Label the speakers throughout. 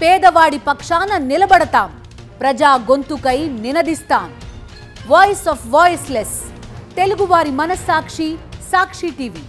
Speaker 1: పేదవాడి పక్షాన నిలబడతాం, ప్రజా గొంతుకై నినదిస్తాం. వాయిస్ ఆఫ్ వాయిస్లెస్, తెలుగువారి మనస్సాక్షి సాక్షి టీవీ.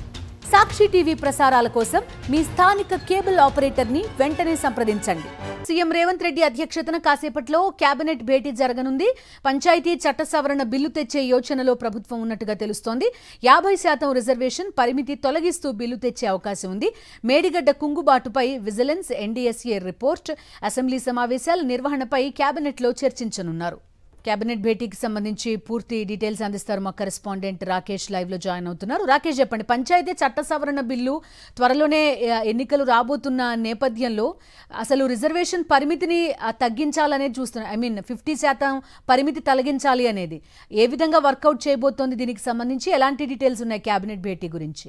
Speaker 1: సాక్షి టీవీ ప్రసారాల కోసం మీ స్థానిక కేబుల్ ఆపరేటర్ని వెంటనే సంప్రదించండి. సీఎం రేవంత్ రెడ్డి అధ్యక్షతన కాసేపట్లో కేబినెట్ భేటీ జరగనుంది. పంచాయతీ చట్ట సవరణ బిల్లు తెచ్చే యోచనలో ప్రభుత్వం ఉన్నట్టుగా తెలుస్తోంది. 50% రిజర్వేషన్ పరిమితి తొలగిస్తూ బిల్లు తెచ్చే అవకాశం ఉంది. మేడిగడ్డ కుంగుబాటుపై విజిలెన్స్, ఎన్డీఎస్ఏ రిపోర్ట్, అసెంబ్లీ సమావేశాల నిర్వహణపై కేబినెట్లో చర్చించనున్నారు. కేబినెట్ భేటీకి సంబంధించి పూర్తి డీటెయిల్స్ అందిస్తారు మా కరెస్పాండెంట్ రాకేష్. లైవ్ లో జాయిన్ అవుతున్నారు. రాకేష్, చెప్పండి. పంచాయతీ చట్ట సవరణ బిల్లు త్వరలోనే ఎన్నికలు రాబోతున్న నేపథ్యంలో అసలు రిజర్వేషన్ పరిమితిని తగ్గించాలనేది చూస్తున్నారు. 50% పరిమితి తొలగించాలి అనేది ఏ విధంగా వర్కౌట్ చేయబోతోంది? దీనికి సంబంధించి ఎలాంటి డీటెయిల్స్ ఉన్నాయి కేబినెట్ భేటీ గురించి?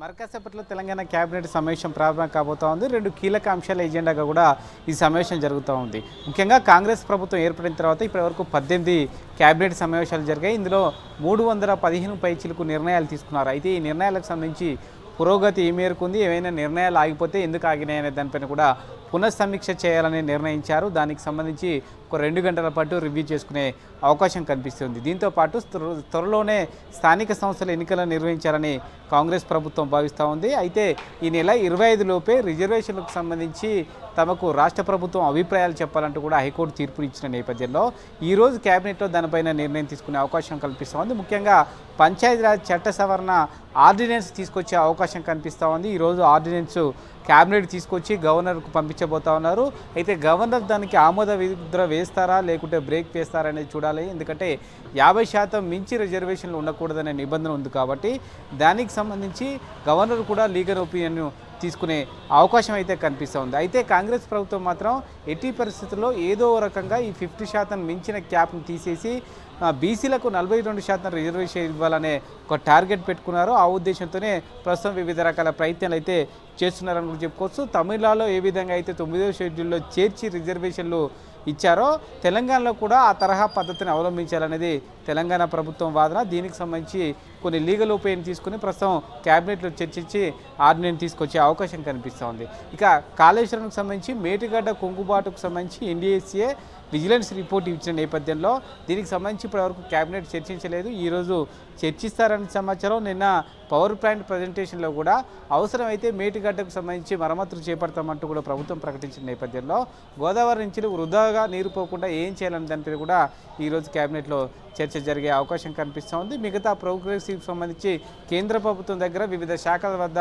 Speaker 2: మరకాసేపట్లో తెలంగాణ కేబినెట్ సమావేశం ప్రారంభం కాబోతా ఉంది. 2 కీలక అంశాల ఎజెండాగా కూడా ఈ సమావేశం జరుగుతూ ఉంది. ముఖ్యంగా కాంగ్రెస్ ప్రభుత్వం ఏర్పడిన తర్వాత ఇప్పటివరకు 18 కేబినెట్ సమావేశాలు జరిగాయి. ఇందులో 315 పైచిలకు నిర్ణయాలు తీసుకున్నారు. అయితే ఈ నిర్ణయాలకు సంబంధించి పురోగతి ఏ మేరకు ఉంది, ఏమైనా నిర్ణయాలు ఆగిపోతే ఎందుకు ఆగినాయనే దానిపైన కూడా పునఃసమీక్ష చేయాలని నిర్ణయించారు. దానికి సంబంధించి ఒక 2 గంటల పాటు రివ్యూ చేసుకునే అవకాశం కనిపిస్తుంది. దీంతోపాటు త్వరలోనే స్థానిక సంస్థల ఎన్నికలను నిర్వహించాలని కాంగ్రెస్ ప్రభుత్వం భావిస్తూ ఉంది. అయితే ఈ నెల 25 లోపే రిజర్వేషన్లకు సంబంధించి తమకు రాష్ట్ర ప్రభుత్వం అభిప్రాయాలు చెప్పాలంటూ కూడా హైకోర్టు తీర్పునిచ్చిన నేపథ్యంలో ఈరోజు కేబినెట్లో దానిపైన నిర్ణయం తీసుకునే అవకాశం కల్పిస్తూ ఉంది. ముఖ్యంగా పంచాయతీరాజ్ చట్ట సవరణ ఆర్డినెన్స్ తీసుకొచ్చే అవకాశం కనిపిస్తూ ఉంది. ఈరోజు ఆర్డినెన్స్ కేబినెట్ తీసుకొచ్చి గవర్నర్కు పంపించబోతా ఉన్నారు. అయితే గవర్నర్ దానికి ఆమోద ముద్ర వేస్తారా లేకుంటే బ్రేక్ వేస్తారా అనేది చూడాలి. ఎందుకంటే 50% మించి రిజర్వేషన్లు ఉండకూడదనే నిబంధన ఉంది కాబట్టి దానికి సంబంధించి గవర్నర్ కూడా లీగల్ ఒపీనియన్ తీసుకునే అవకాశం అయితే కనిపిస్తూ ఉంది. అయితే కాంగ్రెస్ ప్రభుత్వం మాత్రం ఎట్టి పరిస్థితుల్లో ఏదో రకంగా ఈ 50% మించిన క్యాప్ను తీసేసి బీసీలకు 42% రిజర్వేషన్ ఇవ్వాలనే ఒక టార్గెట్ పెట్టుకున్నారు. ఆ ఉద్దేశంతోనే ప్రస్తుతం వివిధ రకాల ప్రయత్నాలు అయితే చేస్తున్నారని కూడా చెప్పుకోవచ్చు. తమిళనాడులో ఏ విధంగా అయితే 9వ షెడ్యూల్లో చేర్చి రిజర్వేషన్లు ఇచ్చారో తెలంగాణలో కూడా ఆ తరహా పద్ధతిని అవలంబించాలనేది తెలంగాణ ప్రభుత్వం వాదన. దీనికి సంబంధించి కొన్ని లీగల్ ఒపీనియన్ తీసుకుని ప్రస్తుతం కేబినెట్లో చర్చించి ఆర్డినెన్స్ తీసుకొచ్చే అవకాశం కనిపిస్తూ ఉంది. ఇక కాళేశ్వరంకు సంబంధించి మేడిగడ్డ కుంగుబాటుకు సంబంధించి ఎన్డీఎస్ఏ విజిలెన్స్ రిపోర్ట్ ఇచ్చిన నేపథ్యంలో దీనికి సంబంధించి ఇప్పటివరకు కేబినెట్ చర్చించలేదు. ఈరోజు చర్చిస్తారని సమాచారం. నిన్న పవర్ ప్లాంట్ ప్రజెంటేషన్లో కూడా అవసరమైతే మేడిగడ్డకు సంబంధించి మరమ్మతులు చేపడతామంటూ కూడా ప్రభుత్వం ప్రకటించిన నేపథ్యంలో గోదావరి నుంచి వృధాగా నీరు పోకుండా ఏం చేయాలని దానిపై కూడా ఈరోజు కేబినెట్లో చర్చ జరిగే అవకాశం కనిపిస్తూ ఉంది. మిగతా ప్రోగ్రెసివ్ సంబంధించి కేంద్ర ప్రభుత్వం దగ్గర వివిధ శాఖల వద్ద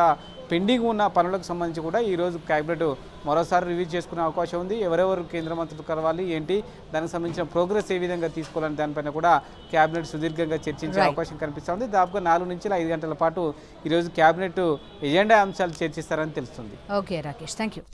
Speaker 2: పెండింగ్ ఉన్న పనులకు సంబంధించి కూడా ఈరోజు కేబినెట్ మరోసారి రివ్యూ చేసుకునే అవకాశం ఉంది. ఎవరెవరు కేంద్ర మంత్రులు కలవాలి, ఏంటి, దానికి సంబంధించిన ప్రోగ్రెస్ ఏ విధంగా తీసుకోవాలని దానిపైన కూడా కేబినెట్ సుదీర్ఘంగా చర్చించే అవకాశం కనిపిస్తుంది. దాదాపుగా 4 నుంచి 5 గంటల పాటు ఈరోజు కేబినెట్ ఎజెండా అంశాలు చర్చిస్తారని తెలుస్తుంది.
Speaker 1: Okay Rakesh, thank you.